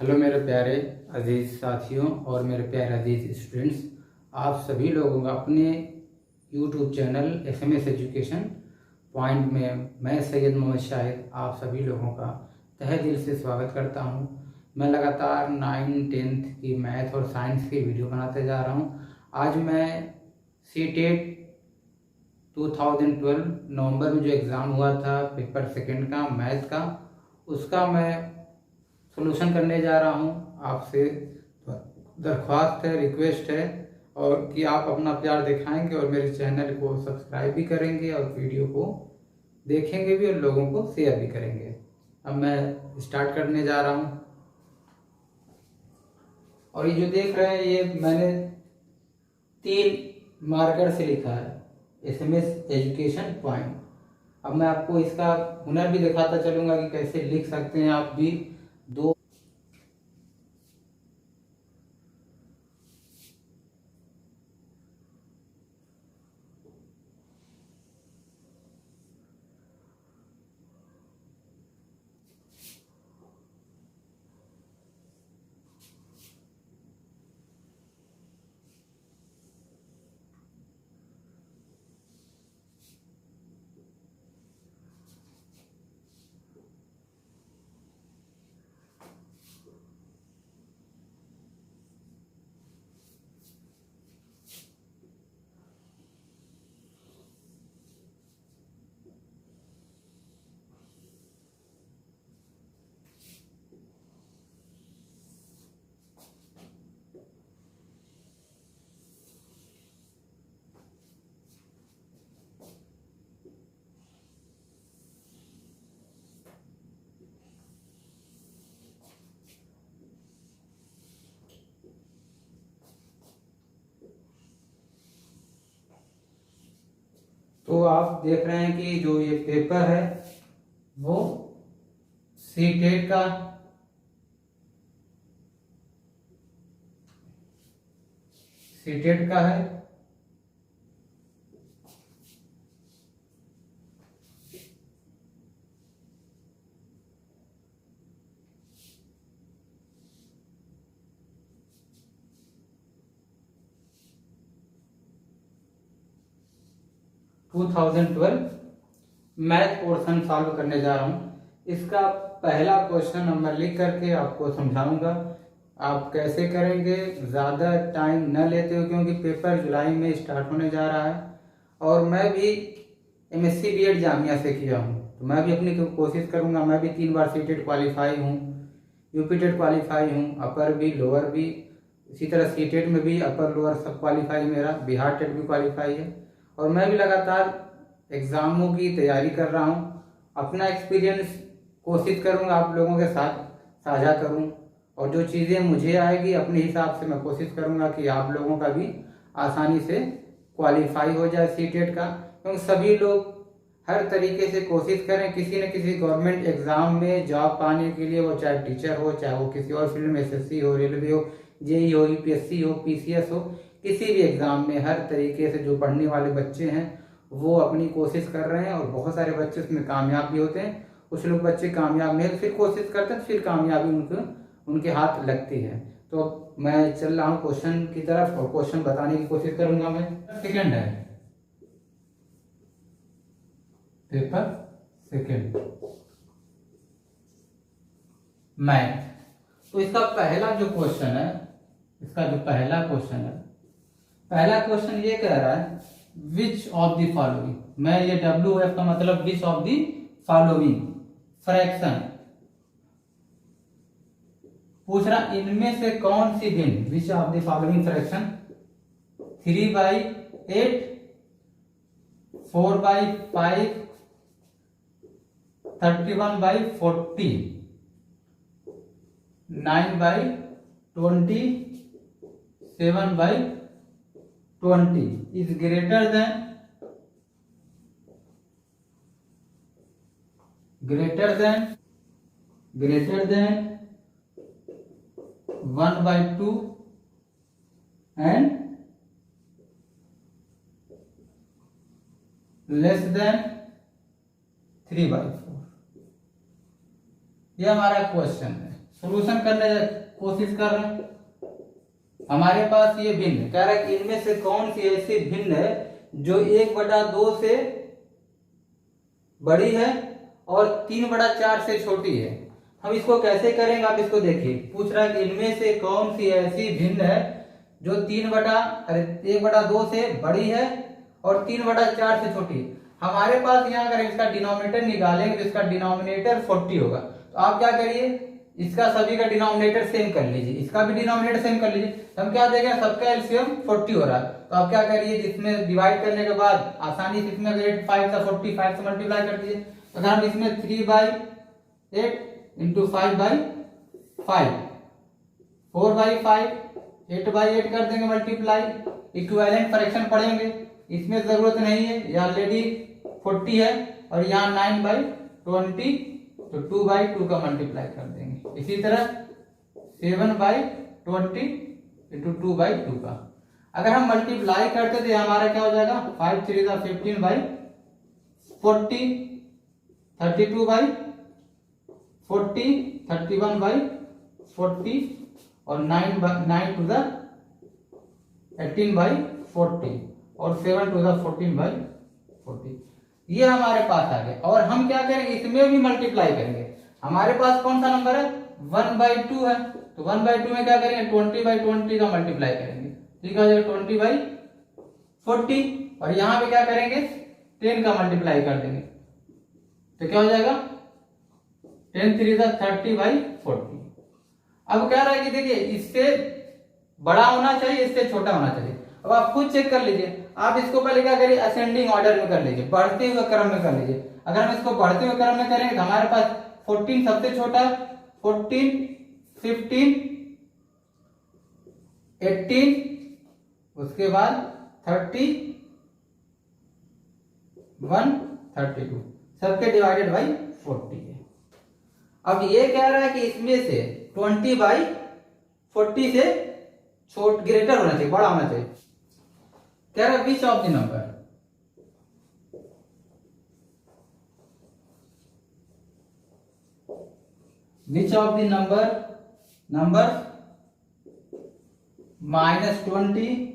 Hello मेरे प्यारे अजीज़ साथियों और मेरे प्यारे अजीज़ स्टूडेंट्स, आप सभी लोगों का अपने YouTube channel SMS education point में मैं सैयद मोहम्मद शाहिद आप सभी लोगों का तहे दिल से स्वागत करता हूं। मैं लगातार 9th-10th की मैथ और साइंस की वीडियो बनाते जा रहा हूं। आज मैं CTET 2012 नवंबर में जो एग्ज़ाम हुआ था पेपर सेकंड का मैथ का, उसका मैं सॉल्यूशन करने जा रहा हूं। आपसे दरख्वास्त है, रिक्वेस्ट है और कि आप अपना प्यार दिखाएंगे और मेरे चैनल को सब्सक्राइब भी करेंगे और वीडियो को देखेंगे भी और लोगों को शेयर भी करेंगे। अब मैं स्टार्ट करने जा रहा हूं और ये जो देख रहे हैं ये मैंने 3 मार्कर से लिखा है SMS एजुकेशन पॉइंट। अब मैं आपको इसका हुनर भी दिखाता चलूंगा कि कैसे लिख सकते हैं आप भी। दो तो आप देख रहे हैं कि जो ये पेपर है वो CTET का है। 2012 मैथ पोर्शन सॉल्व करने जा रहा हूं। इसका पहला क्वेश्चन नंबर लिख करके आपको समझाऊंगा आप कैसे करेंगे। ज़्यादा टाइम न लेते हो क्योंकि पेपर जुलाई में स्टार्ट होने जा रहा है और मैं भी MSc B.Ed जामिया से किया हूँ, तो मैं भी अपनी कोशिश करूँगा। मैं भी 3 बार CTET क्वालिफाई हूँ, UPTET क्वालिफाई हूँ, अपर भी लोअर भी। इसी तरह CTET में भी अपर लोअर सब क्वालिफाई मेरा, बिहार टेट भी क्वालिफाई है और मैं भी लगातार एग्ज़ामों की तैयारी कर रहा हूँ। अपना एक्सपीरियंस कोशिश करूँगा आप लोगों के साथ साझा करूँ और जो चीज़ें मुझे आएगी अपने हिसाब से मैं कोशिश करूँगा कि आप लोगों का भी आसानी से क्वालिफाई हो जाए CTET का। क्योंकि सभी लोग हर तरीके से कोशिश करें किसी न किसी गवर्नमेंट एग्ज़ाम में जॉब पाने के लिए, वो चाहे टीचर हो, चाहे वो किसी और फील्ड में SSC हो, रेलवे हो, JEE हो, UPSC हो, PCS हो, किसी भी एग्ज़ाम में हर तरीके से जो पढ़ने वाले बच्चे हैं वो अपनी कोशिश कर रहे हैं और बहुत सारे बच्चे उसमें कामयाब भी होते हैं। कुछ लोग बच्चे कामयाब नहीं, फिर कोशिश करते हैं, फिर कामयाबी उनके हाथ लगती है। तो मैं चल रहा हूँ क्वेश्चन की तरफ और क्वेश्चन बताने की कोशिश करूंगा। मैं सेकंड है पेपर सेकंड मैथ। तो इसका पहला जो क्वेश्चन है, पहला क्वेश्चन ये कह रहा है विच ऑफ द फॉलोइंग। मैं ये WF का मतलब which of the following fraction पूछ रहा, इनमें से कौन सी भिन्न, which of the following fraction 3/8, 4/5, 31/40, 9/20, 7/20 is greater than 1/2 and less than 3/4। यह हमारा क्वेश्चन है। सॉल्यूशन करने कोशिश कर रहे हैं। हमारे पास ये भिन्न कह रहा है कि इनमें से कौन सी ऐसी भिन्न है जो 1/2 से बड़ी है और 3/4 से छोटी है। हम इसको कैसे करेंगे आप इसको देखिए। पूछ रहा है कि इनमें से कौन सी ऐसी भिन्न है जो 1/2 से बड़ी है और 3/4 से छोटी है। हमारे पास यहाँ अगर इसका डिनोमिनेटर निकालेंगे तो इसका डिनोमिनेटर 40 होगा। तो आप क्या करिए, इसका सभी का डिनोमिनेटर सेम कर लीजिए, इसका भी डिनोमिनेटर सेम कर लीजिए। तो हम क्या देखें, सबका एलसीएम 40 हो रहा है। तो आप क्या करिए, जिसमें डिवाइड करने के बाद आसानी से इसमें अगर 5 था 45 से मल्टीप्लाई कर दीजिए। अगर हम इसमें 3/8 इंटू 5/5 4/5 8/8 कर देंगे मल्टीप्लाई। इक्विवेलेंट फ्रैक्शन पढ़ेंगे, इसमें जरूरत नहीं है, ये ऑलरेडी 40 है और यहाँ 9/20 तो 2/2 का मल्टीप्लाई कर देंगे। इसी तरह 7/20 इंटू 2/2 का अगर हम मल्टीप्लाई करते तो हमारा क्या हो जाएगा, 5 3 15/40 32/40 31/40 और 9 to the 18/40 और 7 to the 14/40। ये हमारे पास आ गया। और हम क्या करेंगे, इसमें भी मल्टीप्लाई करेंगे। हमारे पास कौन सा नंबर है, 1/2 है। तो 1/2 में क्या करेंगे, 20/20 का मल्टीप्लाई करेंगे। ठीक है, 20/40 और यहाँ पे क्या करेंगे, 10 का मल्टीप्लाई कर देंगे। तो क्या हो जाएगा, 10 3 30/40। अब कह रहा है कि देखिए इससे बड़ा होना चाहिए, इससे छोटा होना चाहिए। अब आप खुद चेक कर लीजिए। आप इसको पहले क्या करिए, असेंडिंग ऑर्डर में कर लीजिए, बढ़ते हुए क्रम में कर लीजिए। अगर हम इसको बढ़ते हुए क्रम में करेंगे तो हमारे पास 14 सबसे छोटा, 14 15 18 उसके बाद 31 32 सबके डिवाइडेड बाई 40 है। अब ये कह रहा है कि इसमें से 20/40 से छोट ग्रेटर होना चाहिए, बड़ा होना चाहिए। कह रहा है which of the number, which of the number -20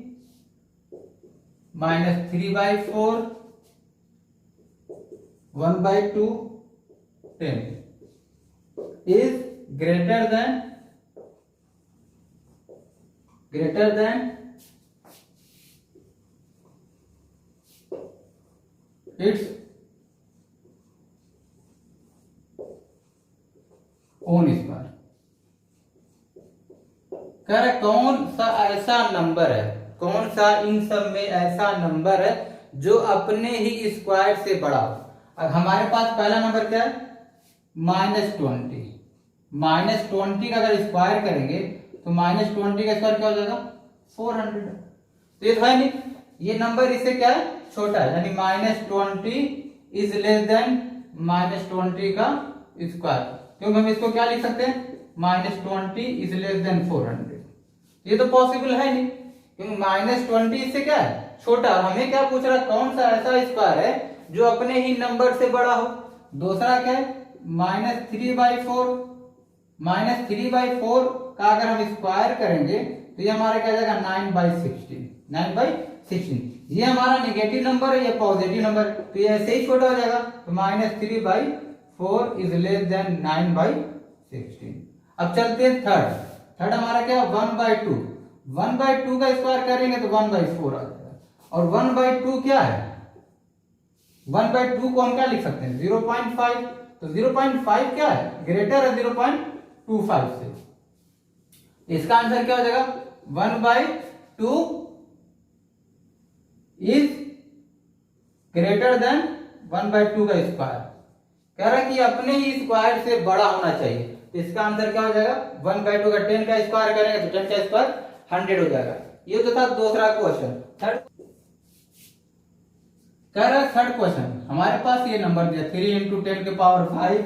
-3/4 1/2 10 is greater than its own square। कह रहा कौन सा ऐसा नंबर है, कौन सा इन सब में ऐसा नंबर है जो अपने ही स्क्वायर से बड़ा हो। अब हमारे पास पहला नंबर क्या है, -20। -20 का अगर स्क्वायर करेंगे तो -20 का स्क्वायर क्या हो जाएगा, 400। तो ये तो है नहीं, ये नंबर इससे क्या है, छोटा है, यानी -20 इज लेस देन -20 का स्क्वायर। क्योंकि हम इसको क्या लिख सकते हैं, -20 इज लेस देन 400। ये तो पॉसिबल है नहीं, क्योंकि -20 इससे क्या है, छोटा। और हमें क्या पूछ रहा है, कौन सा ऐसा स्क्वायर है जो अपने ही नंबर से बड़ा हो। दूसरा क्या है, -3/4। -3/4 का अगर हम स्क्वायर करेंगे तो ये हमारा क्या जाएगा, 9/16। 9/16 ये हमारा नेगेटिव नंबर है, ये पॉजिटिव नंबर, तो ये ऐसे ही छोटा हो जाएगा। तो -3/4 इज लेस देन 9/16। अब चलते हैं थर्ड हमारा क्या, 1/2। 1/2 का स्क्वायर करेंगे तो 1/4 आ जाएगा। और 1/2 क्या है, 1/2 को हम क्या लिख सकते हैं, 0.5। तो 0.5 क्या है, ग्रेटर है 0.25 से। इसका आंसर क्या हो जाएगा, 1/2 इज ग्रेटर देन 1/2 का स्क्वायर। कह रहा है कि अपने ही स्क्वायर से बड़ा होना चाहिए। तो इसका आंसर क्या हो जाएगा, 1/2 का 10 का स्क्वायर करेंगे तो 10 का स्क्वायर 100 हो जाएगा। ये तो था दूसरा क्वेश्चन। थर्ड कह रहा है, थर्ड क्वेश्चन हमारे पास ये नंबर दिया 3 × 10⁵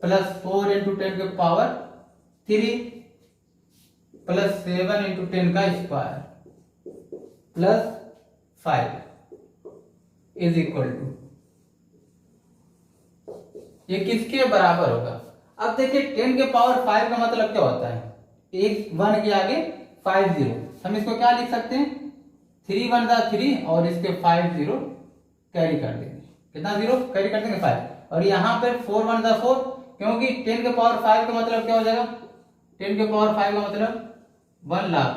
प्लस 4 × 10⁻³ प्लस 7 × 10 का square plus 5 is equal to, ये किसके बराबर होगा। अब देखिए 10 के पावर 5 का मतलब क्या होता है, एक 1 के आगे 5 जीरो, हम इसको क्या लिख सकते हैं 3 1 जा 3 और इसके 5 जीरो कैरी कर देंगे, कितना जीरो कैरी कर देंगे 5, और यहाँ पे 4 1 जा 4, क्योंकि 10 के पावर 5 का मतलब क्या हो जाएगा, 10 के पावर 5 का मतलब 1 लाख,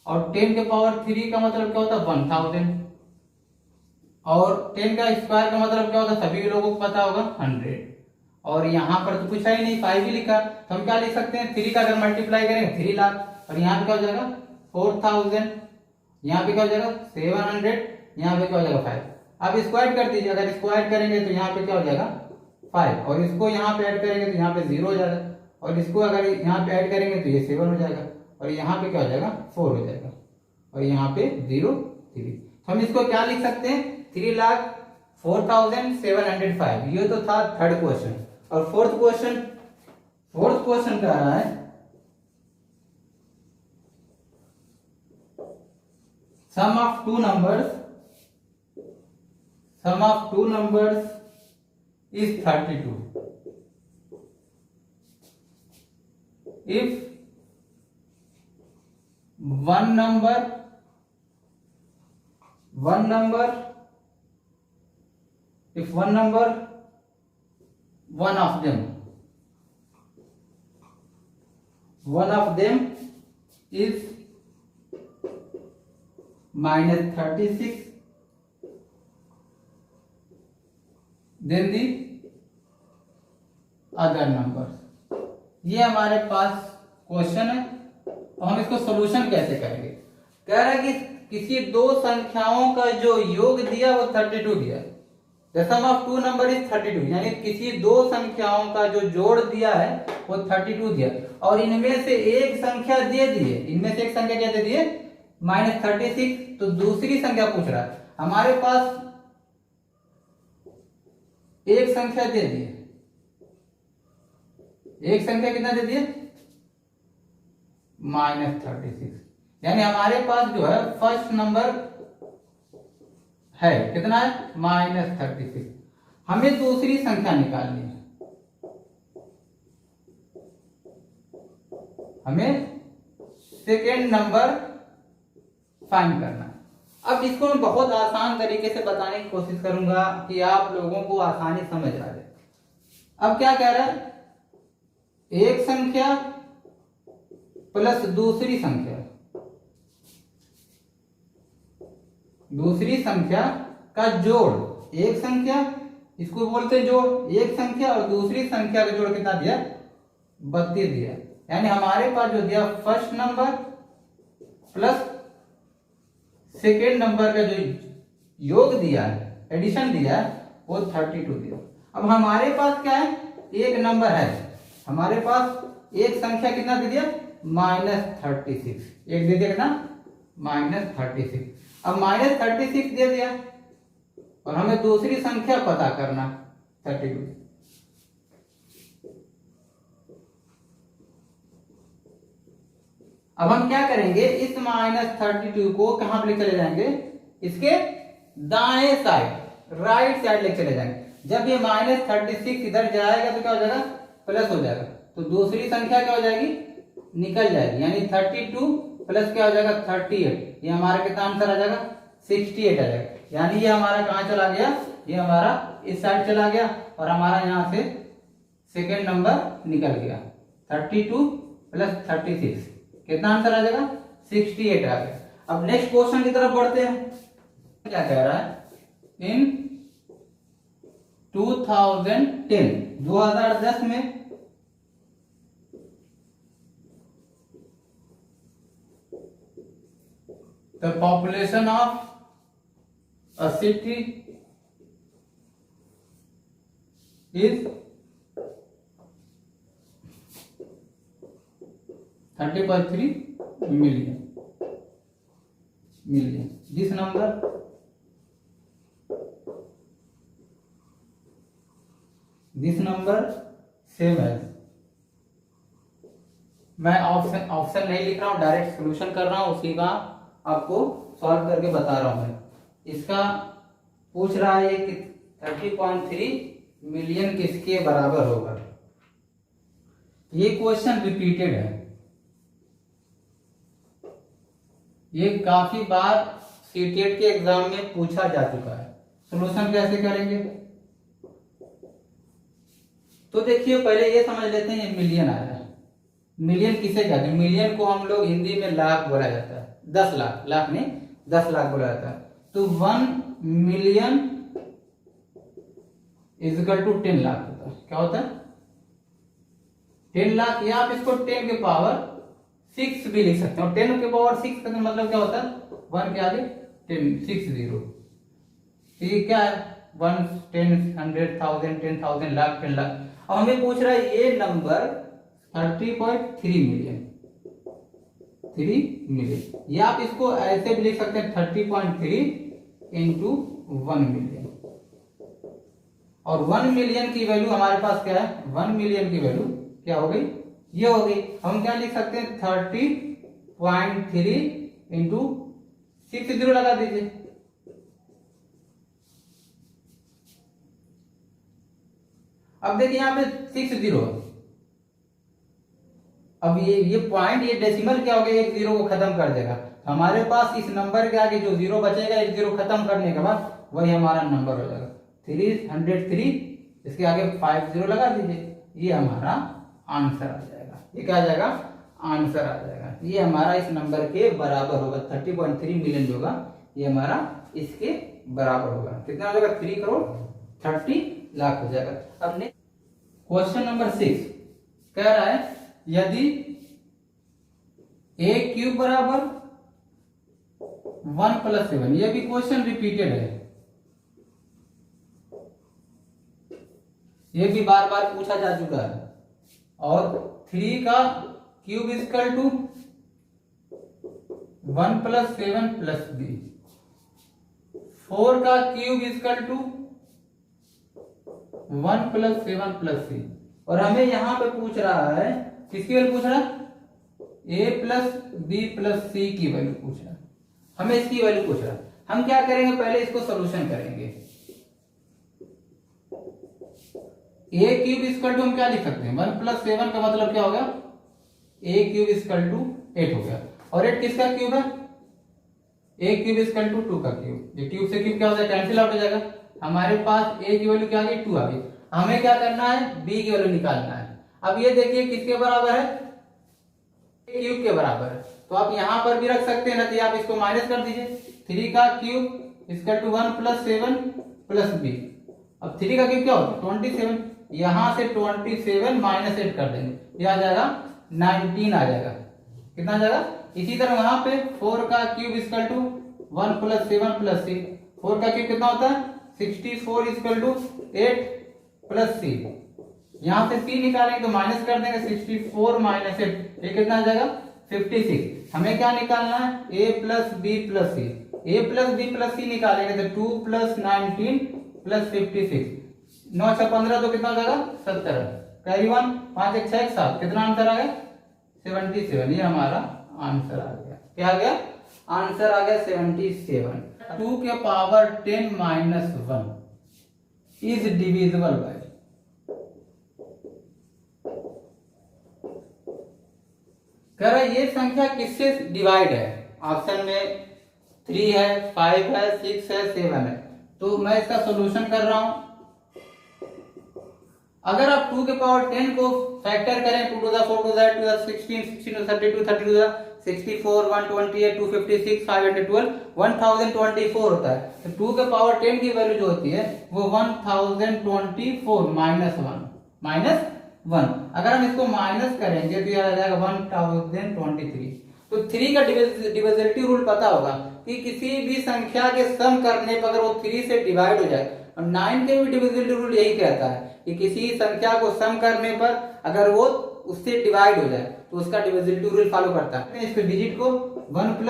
और 10 के पावर 3 का मतलब क्या होता है 1000, और 10 का स्क्वायर का मतलब क्या होता है सभी लोगों को पता होगा 100, और यहाँ पर तो कुछ है ही नहीं 5 ही लिखा, तो हम क्या लिख सकते हैं 3 का अगर मल्टीप्लाई करेंगे 3 लाख, और यहाँ पे क्या हो जाएगा 4000, यहाँ पे क्या हो जाएगा 700, यहाँ पे क्या हो जाएगा 5। अब स्क्वायर कर दीजिए, अगर स्क्वायर करेंगे तो यहाँ पे क्या हो जाएगा 5, और इसको यहाँ पे ऐड करेंगे तो यहाँ पे 0 हो जाएगा, और इसको अगर यहाँ पे ऐड करेंगे तो ये 7 हो जाएगा, और यहाँ पे क्या हो जाएगा 4 हो जाएगा, और यहाँ पे 0 3। हम इसको क्या लिख सकते हैं 3,04,705। ये तो था थर्ड क्वेश्चन। और फोर्थ क्वेश्चन कह रहा है sum of two numbers is 32 if one number one of them is -36, then the other number. ये हमारे पास क्वेश्चन है, तो हम इसको सॉल्यूशन कैसे करेंगे। कह रहा है कि किसी दो संख्याओं का जो योग दिया वो 32 दिया, the sum of two number is 32, यानी किसी दो संख्याओं का जो जोड़ दिया है वो 32 दिया, और इनमें से एक संख्या दे दिए, इनमें से एक संख्या क्या दे दिए -36, तो दूसरी संख्या पूछ रहा है। हमारे पास एक संख्या दे दी, एक संख्या कितना दे दिए -36, यानी हमारे पास जो है फर्स्ट नंबर है कितना है -36, हमें दूसरी संख्या निकालनी है, हमें सेकेंड नंबर फाइंड करना है। अब इसको मैं बहुत आसान तरीके से बताने की कोशिश करूंगा कि आप लोगों को आसानी समझ आ जाए। अब क्या कह रहा है, एक संख्या प्लस दूसरी संख्या का जोड़, एक संख्या इसको बोलते हैं जोड़, एक संख्या और दूसरी संख्या का जोड़ कितना दिया 32 दिया, यानी हमारे पास जो दिया first number plus second number का जो योग दिया है, एडिशन दिया है, वो 32 दिया। अब हमारे पास क्या है, एक नंबर है, हमारे पास एक संख्या कितना दे दिया -36, एक दे दिया कितना -36। अब -36 दे दिया और हमें दूसरी संख्या पता करना 32। अब हम क्या करेंगे, इस -32 को कहां पे ले चले जाएंगे, इसके दाएं साइड राइट साइड ले चले जाएंगे। जब ये -36 इधर जाएगा तो क्या हो जाएगा प्लस हो जाएगा, तो दूसरी संख्या क्या हो जाएगी निकल जाएगी, यानी 32 प्लस क्या हो जाएगा 38, ये हमारा कितना आंसर आ जाएगा 68 आ जाएगा। यानी ये हमारा कहां चला गया, ये हमारा इस साइड चला गया और हमारा यहां से सेकेंड नंबर निकल गया। 32 प्लस 36 कितना आंसर आ जाएगा 68 आ गया। अब नेक्स्ट क्वेश्चन की तरफ बढ़ते हैं। क्या कह रहा है, इन 2010 में the population of a city is 30.3 million. This number same as, मैं ऑप्शन नहीं लिख रहा हूं, डायरेक्ट सोल्यूशन कर रहा हूं, उसी का आपको सॉल्व करके बता रहा हूं मैं। इसका पूछ रहा है कि 30.3 मिलियन किसके बराबर होगा। ये क्वेश्चन रिपीटेड है, ये काफी बार सीटेट के एग्जाम में पूछा जा चुका है। सॉल्यूशन कैसे करेंगे? तो देखिए पहले ये समझ लेते हैं, ये मिलियन आ रहा है। मिलियन किसे कहते हैं? मिलियन को हम लोग हिंदी में लाख बोला जाता है, 10 लाख, लाख नहीं 10 लाख बोला जाता है। तो 1 million is equal to 10 lakh होता है। क्या होता है? 10 लाख, या आप इसको 10 के पावर 6 भी लिख सकते हैं। और 10 के पावर 6 का मतलब क्या होता है? 1 के आगे 10, 6 0। ये क्या है? 1, 10, 100, 1000, 10,000, लाख, 10 लाख। अब हमें पूछ रहा है ये नंबर 30.3 मिलियन, 3 मिलियन, या आप इसको ऐसे भी लिख सकते हैं 30.3 इंटू 1 मिलियन। और 1 मिलियन की वैल्यू हमारे पास क्या है? 1 मिलियन की वैल्यू क्या हो गई? ये हो गई। हम क्या लिख सकते हैं? 30.3 इंटू 6 0 लगा दीजिए। अब देखिए यहाँ पे 6 0, अब ये पॉइंट, ये डेसिमल क्या हो गया? एक 0 को खत्म कर देगा। हमारे पास इस नंबर के आगे जो 0 बचेगा, एक 0 खत्म करने के बाद वही हमारा नंबर हो जाएगा 303। इसके आगे 5 0 लगा दीजिए, ये हमारा आंसर आ जाएगा। ये क्या आ जाएगा? आंसर आ जाएगा। ये हमारा इस नंबर के बराबर होगा। 30.3 मिलियन जो होगा ये हमारा इसके बराबर होगा। कितना हो जाएगा? 3 करोड़ 30 लाख हो जाएगा। अब नेक्स्ट क्वेश्चन नंबर 6 कह रहा है यदि a क्यूब बराबर 1 + 7, ये भी क्वेश्चन रिपीटेड है, ये भी बार बार पूछा जा चुका है। और 3 का क्यूब इक्वल टू 1 + 7 + b, 4 का क्यूब इक्वल टू 1 + 7 + c। और हमें यहां पे पूछ रहा है, किसकी वैल्यू पूछ रहा है? a + b + c की वैल्यू पूछ रहा है, हमें इसकी वैल्यू पूछ रहा है। हम क्या करेंगे? पहले इसको सॉल्यूशन करेंगे। a क्यूब इक्वल टू हम क्या लिख सकते हैं? 1 + 7 का मतलब क्या होगा? a क्यूब इक्वल टू 8 हो गया। और 8 किसका क्यूब है? a क्यूब इक्वल टू 2 का क्यूब। ये क्यूब से क्यूब क्या हो जाएगा? कैंसिल आउट हो जाएगा। हमारे पास a की वैल्यू क्या आ गई? 2 आ गई। हमें क्या करना है? b की वैल्यू निकालना है। अब ये देखिए किसके बराबर है? a क्यूब के बराबर है। तो आप यहां पर भी रख सकते हैं, ना तो आप इसको माइनस कर दीजिए। 3 का क्यूब इक्वल टू 1 + 7 + b। अब 3 का क्यूब क्या होता है? 27। यहां से 27 - 8 कर देंगे, ये आ जाएगा 19 आ जाएगा। कितना आ जाएगा? इसी तरह वहां पे 4 का क्यूब इक्वल टू 1 + 7 + c। 4 का क्यूब कितना होता है? 64 इक्वल टू 8 + c। यहां से c निकालेंगे तो माइनस कर देंगे, 64 - 8, ये कितना आ जाएगा? 56। हमें क्या निकालना है? a + b + c। a + b + c निकालेंगे तो 2 + 19 + 56, 9 × 15 तो कितना हो जाएगा? 70। कैरी 1, 5 × 6 = 7। कितना आंसर आ गया? 77। ये हमारा आंसर आ गया। क्या आ गया? आंसर आ गया 77। 2 के पावर 10 - 1 इज डिविजिबल बाय, कह रहा ये संख्या किससे डिवाइड है? ऑप्शन में 3 है, 5 है, 6 है, 7 है। तो मैं इसका सॉल्यूशन कर रहा हूं। अगर आप 2 के पावर 10 को फैक्टर करें, 2 to the 4 to the 8 to the 16, 16 to 32, 30 to the 64, 128, 256, 512, 1024 होता है। तो 2 के पावर 10 की वैल्यू जो होती है वो 1024 -1 -1। अगर हम इसको माइनस करेंगे तो ये आ जाएगा 1023। तो 3 का डिविजिबिलिटी रूल पता होगा कि किसी भी संख्या के सम करने पर अगर वो 3 से डिवाइड हो जाए, और 9 के भी डिविजिबिलिटी रूल यही कहता है कि किसी संख्या को सम करने पर अगर वो उससे डिवाइड हो जाए तो उसका डिविजिबिलिटी रूल फॉलो करता है। इसके डिजिट को 1 +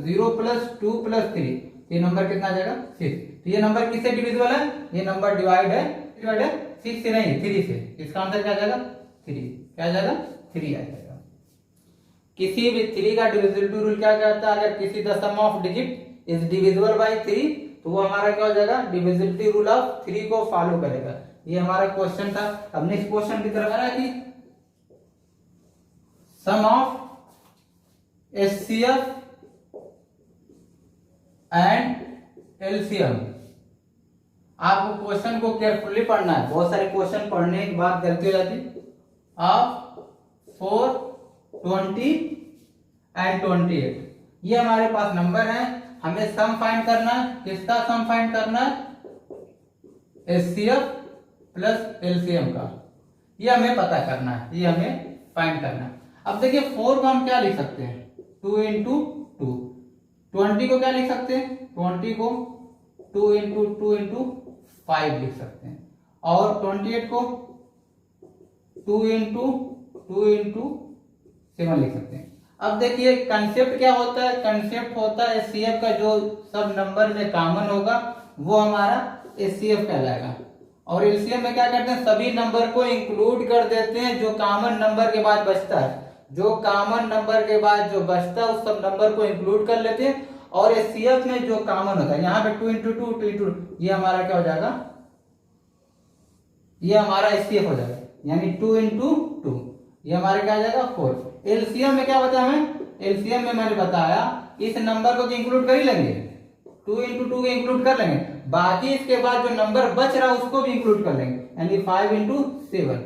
0 + 2 + 3, ये नंबर कितना आ जाएगा? 6। तो ये नंबर किससे डिविजिबल है? ये नंबर डिवाइड है 6 से नहीं, 3 से। इसका आंसर क्या आ जाएगा? 3। क्या आ जाएगा? 3 आ जाएगा। किसी भी 3 का डिविजिबिलिटी रूल क्या कहता है? अगर किसी the sum of digit is divisible by 3 तो वो हमारा क्या हो जाएगा? डिविजिबिलिटी रूल ऑफ 3 को फॉलो करेगा। ये हमारा क्वेश्चन था। अब नेक्स्ट क्वेश्चन की तरफ आ रहा है कि सम ऑफ HCF एंड LCM। आपको क्वेश्चन को केयरफुली पढ़ना है, बहुत सारे क्वेश्चन पढ़ने के बाद गलती हो जाती। आप 4, 20 एंड 28 ये हमारे पास नंबर है, हमें सम फाइंड करना है। किसका सम फाइंड करना है? HCF प्लस LCM का, ये हमें पता करना है, ये हमें फाइंड करना है। अब देखिए 4 को हम क्या लिख सकते हैं? 2 इंटू 2। 20 को क्या लिख सकते हैं? 20 को 2 इंटू 2 इंटू 5 लिख सकते हैं। और 28 को 2 इंटू 2 इंटू 7 लिख सकते हैं। अब देखिए कंसेप्ट क्या होता है? कंसेप्ट होता है HCF का जो सब नंबर में कॉमन होगा वो हमारा HCF कहलाएगा। और LCM में क्या करते हैं? सभी नंबर को इंक्लूड कर देते हैं जो कॉमन नंबर के बाद बचता है, जो कॉमन नंबर के बाद जो बचता है उस सब नंबर को इंक्लूड कर लेते हैं। और HCF में जो कॉमन होता है, यहाँ पे 2 इंटू 2 2 इंटू, ये हमारा क्या हो जाएगा? ये हमारा HCF हो जाएगा, यानी 2 इंटू 2, ये हमारे क्या आ जाएगा? 4। LCM में क्या बताया हमें? LCM में मैंने बताया इस नंबर को इंक्लूड कर ही लेंगे, 2 इंटू 2 इंक्लूड कर लेंगे, बाकी इसके बाद जो नंबर बच रहा है उसको भी इंक्लूड कर लेंगे, यानी 5 इंटू 7।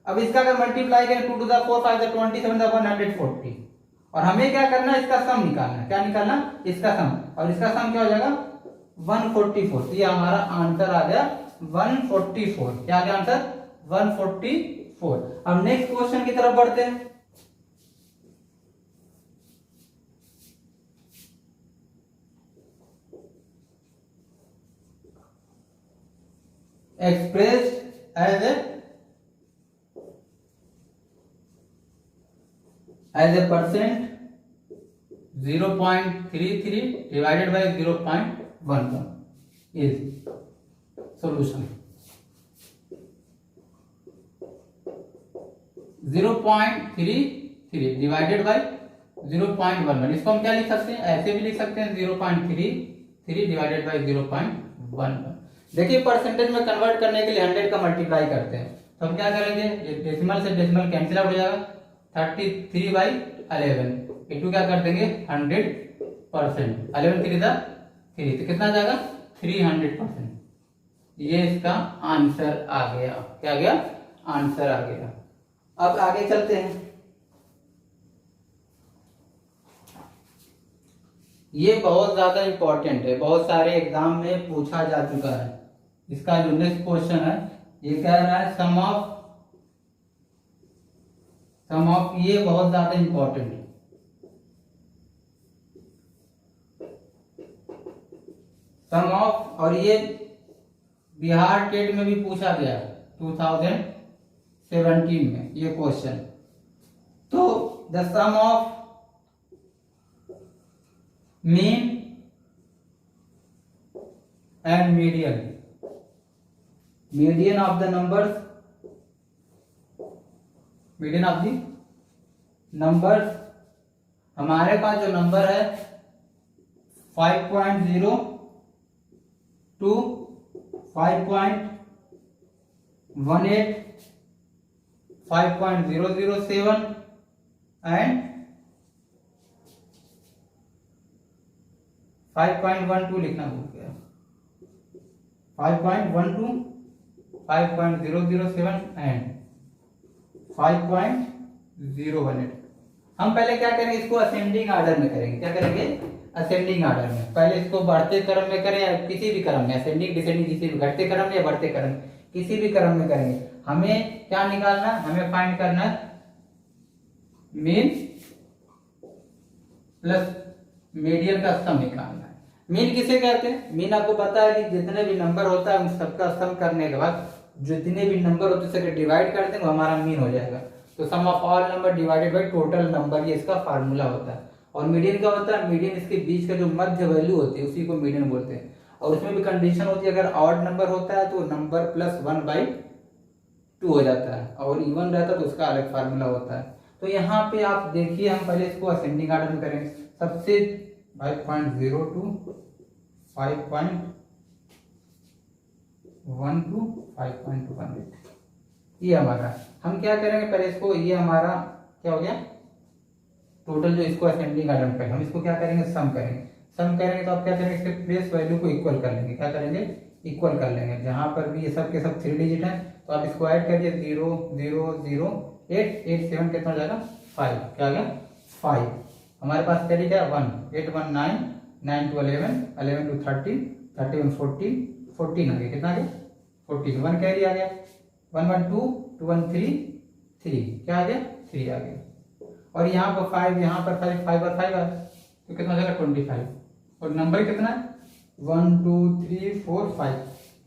अब इसका अगर मल्टीप्लाई करें 2 टू द 4 5 द 27 द 140, और हमें क्या करना है? इसका सम निकालना है। क्या निकालना? इसका सम। और इसका सम क्या हो जाएगा? 144। ये हमारा आंसर आ गया 144। क्या आ गया आंसर? 144। अब नेक्स्ट क्वेश्चन की तरफ बढ़ते हैं। expressed as a percent 0.33 divided by 0.11 is solution। 0.33 divided by 0.11, इसको हम क्या लिख सकते हैं? ऐसे भी लिख सकते हैं 0.33 डिवाइडेड बाय 0.11। देखिए परसेंटेज में कन्वर्ट करने के लिए 100 का मल्टीप्लाई करते हैं, तो हम क्या करेंगे? ये डेसिमल से डेसिमल कैंसिल आउट हो जाएगा, 33 बाई 11 इंटू क्या कर देंगे? 100%। 11 3 दा 3, तो कितना जाएगा? 300%। ये इसका आंसर आ गया। क्या आ गया? आंसर आ गया। अब आगे चलते हैं। ये बहुत ज्यादा इंपॉर्टेंट है, बहुत सारे एग्जाम में पूछा जा चुका है। इसका जो नेक्स्ट क्वेश्चन है ये कह रहा है सम ऑफ, ये बहुत ज्यादा इंपॉर्टेंट है। सम ऑफ, और ये बिहार टेट में भी पूछा गया 2017 में ये क्वेश्चन। तो the sum of mean and median of the numbers, median of the numbers, हमारे पास जो नंबर है 5.0 to 5.18, 5.007 एंड 5.12 लिखना भूल गया, 5.12, 5.007 एंड 5.018। हम पहले क्या करेंगे? इसको असेंडिंग ऑर्डर में करेंगे। क्या करेंगे? असेंडिंग ऑर्डर में। पहले इसको बढ़ते क्रम में करें या किसी भी क्रम में, असेंडिंग डिसेंडिंग किसी भी, घटते क्रम में या बढ़ते क्रम, किसी भी क्रम में करेंगे। हमें क्या निकालना? हमें फाइंड करना है मीन प्लस मीडियन का सम निकालना है। मीन किसे कहते हैं? मीन आपको पता है कि जितने भी नंबर होता है उन सबका सम करने के बाद जितने भी नंबर होते हैं उससे डिवाइड कर देंगे, हमारा मीन हो जाएगा। तो sum of all number divided by total number, ये इसका फार्मूला होता है। और मीडियन क्या होता है? मीडियन इसके बीच का जो मध्य वैल्यू होती है उसी को मीडियन बोलते हैं। और उसमें भी कंडीशन होती है, अगर ऑड नंबर होता है तो नंबर प्लस 1/2 हो जाता है, और इवन रहता है तो उसका अलग फार्मूला होता है। तो यहाँ पे आप देखिए, हम पहले इसको असेंडिंग ऑर्डर में करेंगे। सबसे 5.02, 5.12, 5.18, ये हमारा। हम क्या करेंगे? पहले इसको, ये हमारा क्या हो गया? टोटल जो इसको असेंडिंग आर्डर में, हम इसको क्या करेंगे, सम करेंगे। सम करेंगे तो आप क्या करेंगे, इसके प्लेस वैल्यू को इक्वल कर लेंगे। क्या करेंगे, इक्वल कर लेंगे। जहां पर भी ये सब के सब 3 डिजिट हैं तो आप इसको ऐड करिए, 0 0 0 8 8 7 कितना हो जाएगा, 5। क्या आ गया, 5। हमारे पास कैरी क्या है, 1 8 1 9 9 2 11 11 2 13 31 14 14 आ गया। कितना आ गया, 14। 1 कैरी आ गया, 1 1 2 2 1 3 3। क्या आ गया, 3 आ गया। और यहाँ पर 5, यहाँ पर 5 5 और 5 आ गया तो कितना हो जाएगा, 25। और नंबर कितना है, 1 2 3 4 5।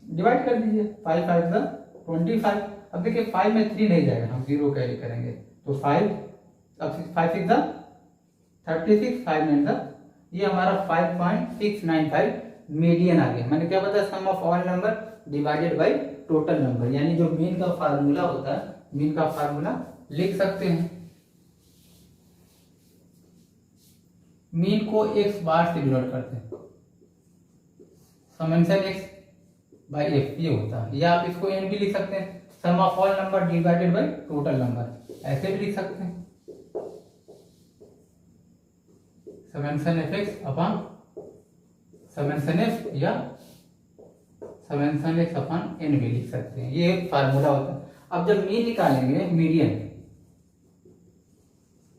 डिवाइड कर दीजिए, 5 5 का 25। अब देखिए 5 में 3 नहीं जाएगा, हम 0 कैरी करेंगे तो 5। अब 5 6 36, 5 9 ये हमारा 5.695 मीडियन आ गया। मैंने क्या बताया, sum of all number divided by total number, यानी जो मीन का फार्मूला होता है, मीन का फार्मूला लिख सकते हैं। मीन को x बार से डिनोट करते हैं, समेशन x बाय f ये होता है। या आप इसको n भी लिख सकते हैं, sum of all number divided by total number, ऐसे भी लिख सकते हैं, summation fx upon summation f, या समेशन x अपॉन n भी लिख सकते हैं। ये एक फार्मूला होता है। अब जब मीन निकालेंगे, मीडियन,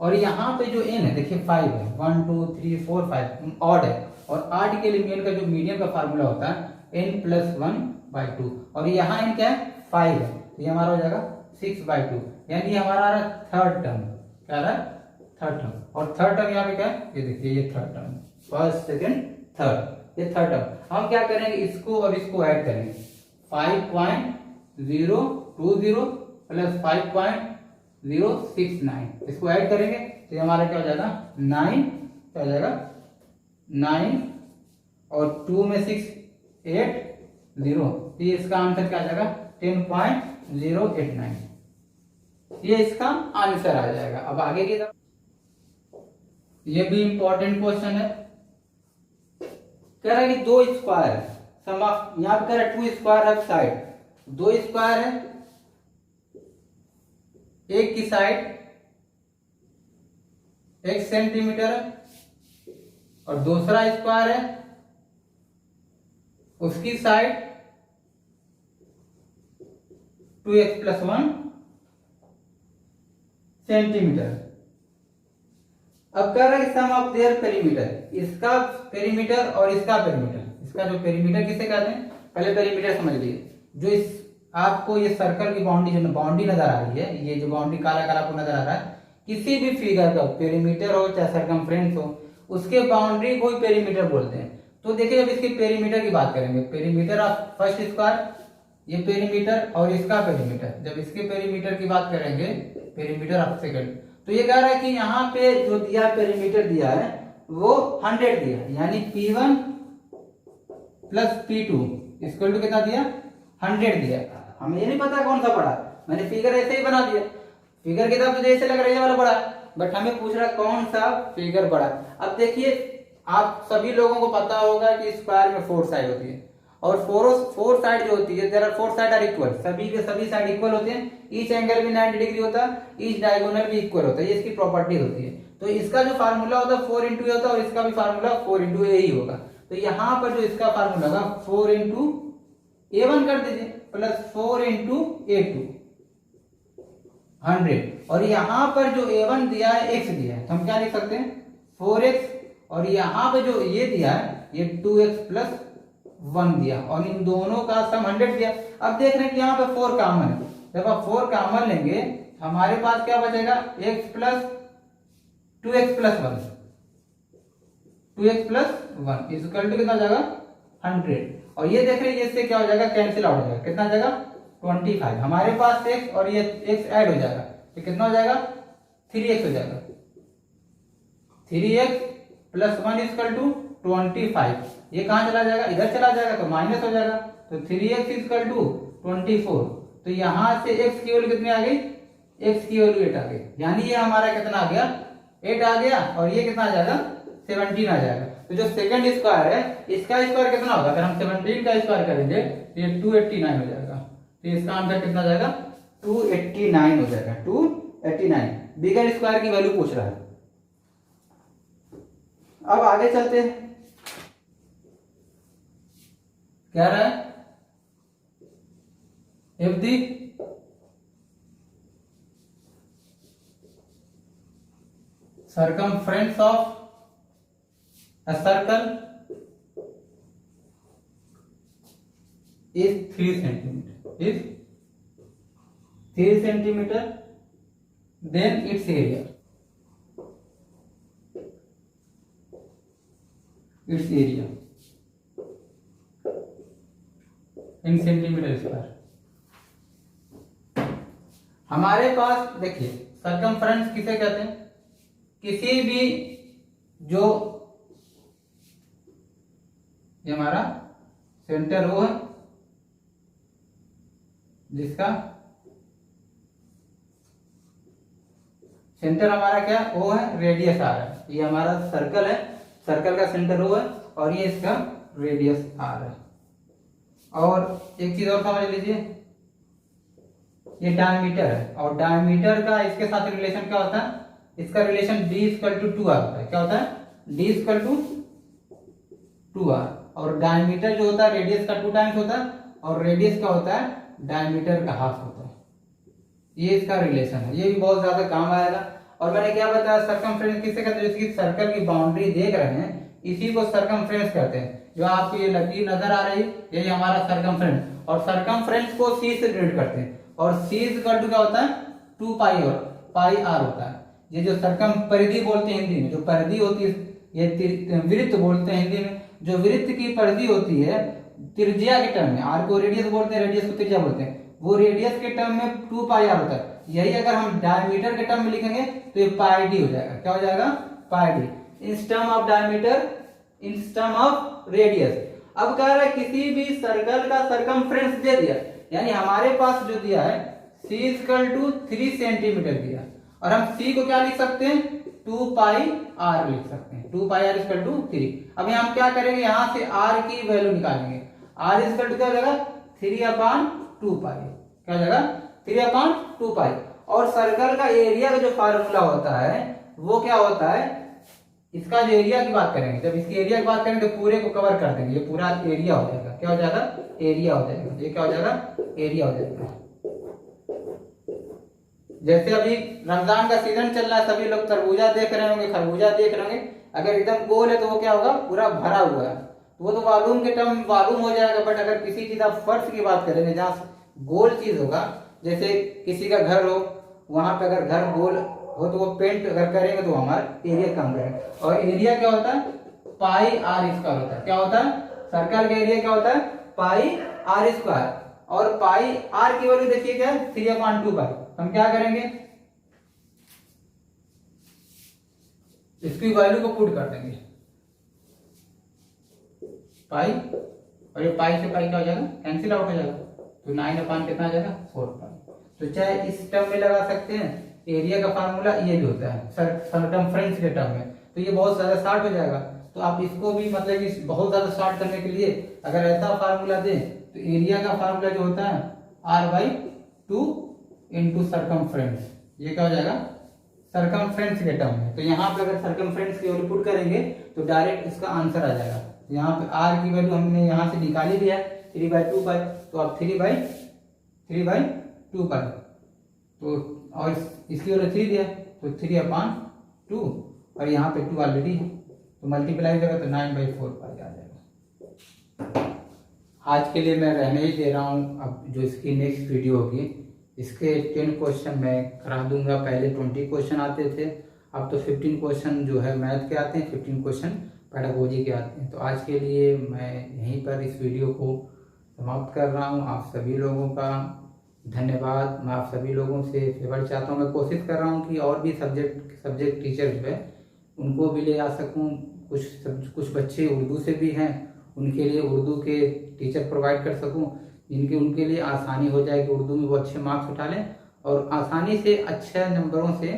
और यहाँ पे जो n है देखिए 5 है, 1 2 3 4 5 ऑड है, और ऑड के लिए मीन का जो मीडियन का फार्मूला होता है n + 1/2, और यहाँ n क्या है, 5 है, तो ये हमारा हो जाएगा 6/2, यानी हमारा आ रहा है थर्ड टर्म। क्या आ रहा है, थर्ड टर्म। और थर्ड टर्म यहाँ पे क्या है, ये देखिए ये third term, first second third, ये थर्ड टर्म। हम क्या करेंगे, इसको और इसको ऐड करेंगे, 5.020 प्लस 5.069, इसको ऐड करेंगे तो हमारा क्या हो जाएगा, 9। क्या हो जाएगा, 9 और 2 में 6 8 0, तो ये इसका आंसर क्या आ जाएगा, 10.089, ये इसका आंसर आ जाएगा। अब आगे की तरफ, ये भी इंपॉर्टेंट क्वेश्चन है। कह रहा है कि 2 स्क्वायर है, सम ऑफ, यहां पे कह रहा है 2 स्क्वायर ऑफ साइड, 2 स्क्वायर है, एक की साइड 1 सेंटीमीटर है और दूसरा स्क्वायर है, उसकी साइड 2x + 1 सेंटीमीटर। अब कह रहा है सम ऑफ देयर पेरीमीटर, इसका पेरीमीटर और इसका पेरीमीटर। इसका जो पेरीमीटर किसे कहते हैं, पहले पेरीमीटर समझ लीजिए। जो इस आपको ये सर्कल की बाउंड्री, जो बाउंड्री नजर आ रही है, ये जो बाउंड्री काला काला आपको नजर आ रहा है, किसी भी फिगर का पेरीमीटर हो चाहे सर्कमफ्रेंस हो, उसके बाउंड्री को ही पेरीमीटर बोलते हैं। तो देखिए जब इसके पेरीमीटर की बात करेंगे, पेरीमीटर ऑफ फर्स्ट स्क्वायर, ये पेरीमीटर और इसका पेरीमीटर, जब इसके पेरीमीटर की बात करेंगे, पेरीमीटर ऑफ सेकंड, तो ये कह रहा है कि यहाँ पे जो दिया पेरीमीटर दिया है वो 100 दिया है, यानी P1 + P2 = कितना दिया, 100 दिया। हमें ये नहीं पता कौन सा पड़ा, मैंने फिगर ऐसे ही बना दिया, फिगर की तरफ तो जैसे लग रहा है ये वाला बड़ा, बट हमें पूछ रहा है कौन सा फिगर बड़ा। अब देखिए आप सभी लोगों को पता होगा कि स्क्वायर में 4 साइड होती है, और 4 साइड जो होती है, there are 4 side are equal, सभी के सभी साइड इक्वल होते हैं, ईच एंगल भी 90 डिग्री होता है, ईच डायगोनल भी इक्वल होता है, ये इसकी प्रॉपर्टी होती है। तो इसका जो फार्मूला होता है 4 × a होता है, और इसका भी फार्मूला 4 × a ही होगा। तो यहाँ पर जो इसका फार्मूला होगा 4 × a1 कर दीजिए प्लस 4 × a2 100, और यहाँ पर जो a1 दिया है x दिया है, तो हम क्या लिख सकते हैं 4x, और यहाँ पे जो ये दिया है ये 2x + 1 दिया, और इन दोनों का सम 100 दिया। अब देख रहे हैं कि यहाँ पे 4 कॉमन है, जब आप 4 कॉमन लेंगे हमारे पास क्या बचेगा, x + 2x + 1, 2x + 1 = कितना जाएगा 100, और ये देख रहे हैं इससे क्या हो जाएगा, कैंसिल आउट हो जाएगा, कितना जाएगा 25। हमारे पास x और ये x ऐड हो जाएगा तो कितना हो जाएगा 3x हो जाएगा, 3x + 1 = 25। ये कहां चला जाएगा, इधर चला जाएगा तो माइनस हो जाएगा, तो 3x = 24। तो यहां से x की वैल्यू कितनी आ गई, x की वैल्यू 8 आ गई, यानी ये हमारा कितना आ गया 8 आ गया, और ये कितना आ जाएगा 17 आ जाएगा। तो जो सेकंड स्क्वायर है इसका स्क्वायर कितना होगा, अगर हम 17 का स्क्वायर करेंगे तो ये 289 हो जाएगा। तो इसका आंसर कितना आ जाएगा 289 हो जाएगा, 289। बिगर स्क्वायर की वैल्यू पूछ रहा है, अब आगे चलते हैं, क्या रहा है, if the circumference of a circle is 3 centimeter, then its area in centimetre square. हमारे पास देखिए सर्कमफ्रेंस किसे कहते हैं, किसी भी जो ये हमारा सेंटर ओ है जिसका सेंटर हमारा क्या ओ है, रेडियस आर है, ये हमारा सर्कल है, सर्कल का सेंटर ओ है और ये इसका रेडियस आर है। और एक चीज और समझ लीजिए, ये डायमीटर है और डायमीटर का इसके साथ रिलेशन क्या होता है, इसका relation d equal to 2r होता है। क्या होता है, d इक्वल टू 2r। और डायमीटर जो होता है रेडियस का 2 टाइम्स होता है और रेडियस का होता है डायमीटर का हाफ होता है। ये इसका रिलेशन है, ये भी बहुत ज्यादा काम आएगा। और मैंने क्या बताया, सर्कमफ्रेंस किसे कहते हैं, जिसकी सर्कल की बाउंड्री देख रहे हैं इसी को सर्कमफ्रेंस कहते हैं। जो आपको ये लकीर नजर आ रही है यही हमारा सर्कमफ्रेंस, और सर्कमफ्रेंस को c से डिनोट करते हैं और c इक्वल टू क्या होता है 2 पाई और पाई r होता है। ये जो सर्कम परिधि बोलते हैं हिंदी में, जो परिधि होती है ये वृत्त बोलते हैं हिंदी में, जो वृत्त की परिधि होती है त्रिज्या के टर्म में, आर को रेडियस बोलते हैं, रेडियस को त्रिज्या बोलते हैं, वो रेडियस के टर्म में 2 पाई r होता है। यही अगर हम डायमीटर के टर्म में लिखेंगे तो ये पाई d हो जाएगा। क्या हो जाएगा, पाई d in term of diameter in term of radius. अब कह रहा है किसी भी सर्कल का सर्कमफ्रेंस दे दिया, यानी हमारे पास जो दिया है c इक्वल टू 3 सेंटीमीटर दिया और हम c को क्या लिख सकते हैं 2 पाई r लिख सकते हैं, 2 पाई r इक्वल टू 3। अभी हम क्या करेंगे, यहां से r की वैल्यू निकालेंगे, r इक्वल टू क्या हो जाएगा 3/2 पाई। क्या हो जाएगा 3/2 पाई। और सर्कल का एरिया का जो फार्मूला होता है वो क्या होता है, इसका जो एरिया की बात करेंगे, जब इसकी एरिया की बात करेंगे तो पूरे को कवर कर देंगे, ये पूरा एरिया हो जाएगा। क्या हो जाएगा, एरिया हो जाएगा। ये क्या हो जाएगा, एरिया हो जाएगा। जैसे अभी रमजान का सीजन चल रहा है, सभी लोग तरबूजा देख रहे होंगे, खरबूजा देख रहे होंगे, अगर एकदम गोल है तो वो क्या होगा, पूरा भरा हुआ है, तो वो तो वॉल्यूम के टर्म वॉल्यूम हो जाएगा। बट अगर किसी चीज आप फर्श की बात करेंगे जहाँ गोल चीज होगा, जैसे किसी का घर हो, वहां पे अगर घर गोल हो तो वो पेंट अगर करेंगे तो हमारा एरिया कम करेंगे। और एरिया क्या होता है, पाई r स्क्वायर होता है। क्या होता है, सर्कल का एरिया क्या होता है, पाई r स्क्वायर। और पाई r की वैल्यू देखिए क्या है 3/2 पाई। हम क्या करेंगे, इसकी वैल्यू को पुट कर देंगे पाई, और ये पाई से पाई क्या हो जाएगा, कैंसिल आउट हो जाएगा, तो 9 कितना आ जाएगा 4 पाई। तो चाहे इस टर्म में लगा सकते हैं, एरिया का फार्मूला ये भी होता है सर्कमफ्रेंस के टर्म में, तो ये बहुत ज्यादा शॉर्ट हो जाएगा। तो आप इसको भी मतलब कि बहुत ज्यादा शॉर्ट करने के लिए अगर ऐसा फार्मूला दें तो एरिया का फार्मूला जो होता है r/2 इंटू सर्कमफ्रेंस, ये क्या हो जाएगा सर्कमफ्रेंस के टर्म में। तो यहाँ पे अगर सर्कमफ्रेंस की वैल्यू पुट करेंगे तो डायरेक्ट इसका आंसर आ जाएगा। यहाँ पे r की वैल्यू हमने यहाँ से निकाली भी है 3/2 पाई, तो आप 3/2 पाई, तो और इसकी वैल्यू 3 दिया तो 3/2 और यहाँ पे 2 ऑलरेडी है, तो मल्टीप्लाई करेगा तो 9/4 पाई आ जाएगा। आज के लिए मैं रहने ही दे रहा हूँ। अब जो इसकी नेक्स्ट वीडियो होगी इसके 10 क्वेश्चन मैं करा दूंगा। पहले 20 क्वेश्चन आते थे, अब तो 15 क्वेश्चन जो है मैथ के आते हैं, 15 क्वेश्चन पेडागोजी के आते हैं। तो आज के लिए मैं यहीं पर इस वीडियो को समाप्त कर रहा हूँ। आप सभी लोगों का धन्यवाद। मैं आप सभी लोगों से फेवर चाहता हूँ। मैं कोशिश कर रहा हूँ कि और भी सब्जेक्ट टीचर जो है उनको भी ले आ सकूँ। कुछ बच्चे उर्दू से भी हैं, उनके लिए उर्दू के टीचर प्रोवाइड कर सकूँ, जिनके उनके लिए आसानी हो जाए कि उर्दू में वो अच्छे मार्क्स उठा लें और आसानी से अच्छे नंबरों से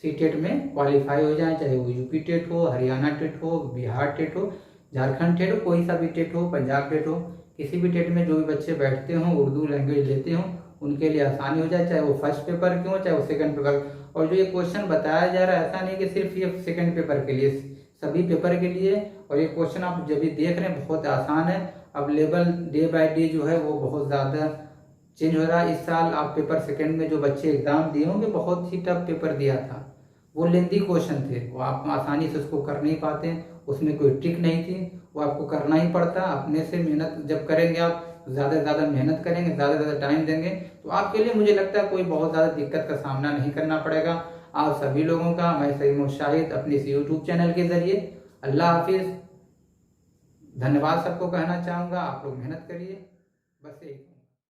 सीटेट में क्वालिफाई हो जाए, चाहे वो यूपी टेट हो, हरियाणा टेट हो, बिहार टेट हो, झारखंड टेट हो, कोई सा भी टेट हो, पंजाब टेट हो, किसी भी टेट में जो भी बच्चे बैठते हों, उर्दू लैंग्वेज लेते हों, उनके लिए आसानी हो जाए, चाहे वो फर्स्ट पेपर क्यों, चाहे वो सेकंड पेपर। और जो ये क्वेश्चन बताया जा रहा है ऐसा नहीं कि सिर्फ ये सेकंड पेपर के लिए, सभी पेपर के लिए। और ये क्वेश्चन आप जब भी देख रहे हैं बहुत आसान है। अब लेवल डे बाय डे जो है वो बहुत ज़्यादा चेंज हो रहा है। इस साल आप पेपर सेकंड में जो बच्चे एग्जाम दिए होंगे बहुत ही टफ पेपर दिया था, वो लेंदी क्वेश्चन थे, वो आप आसानी से उसको कर नहीं पाते, उसमें कोई ट्रिक नहीं थी, वो आपको करना ही पड़ता। अपने से मेहनत जब करेंगे, आप ज़्यादा से ज़्यादा मेहनत करेंगे, ज़्यादा से ज़्यादा टाइम देंगे, तो आपके लिए मुझे लगता है कोई बहुत ज़्यादा दिक्कत का सामना नहीं करना पड़ेगा। आप सभी लोगों का मैं सईद मुशाहिद अपने इस यूट्यूब चैनल के जरिए अल्लाह हाफिज़ धन्यवाद सबको कहना चाहूँगा। आप लोग मेहनत करिए, बस यही।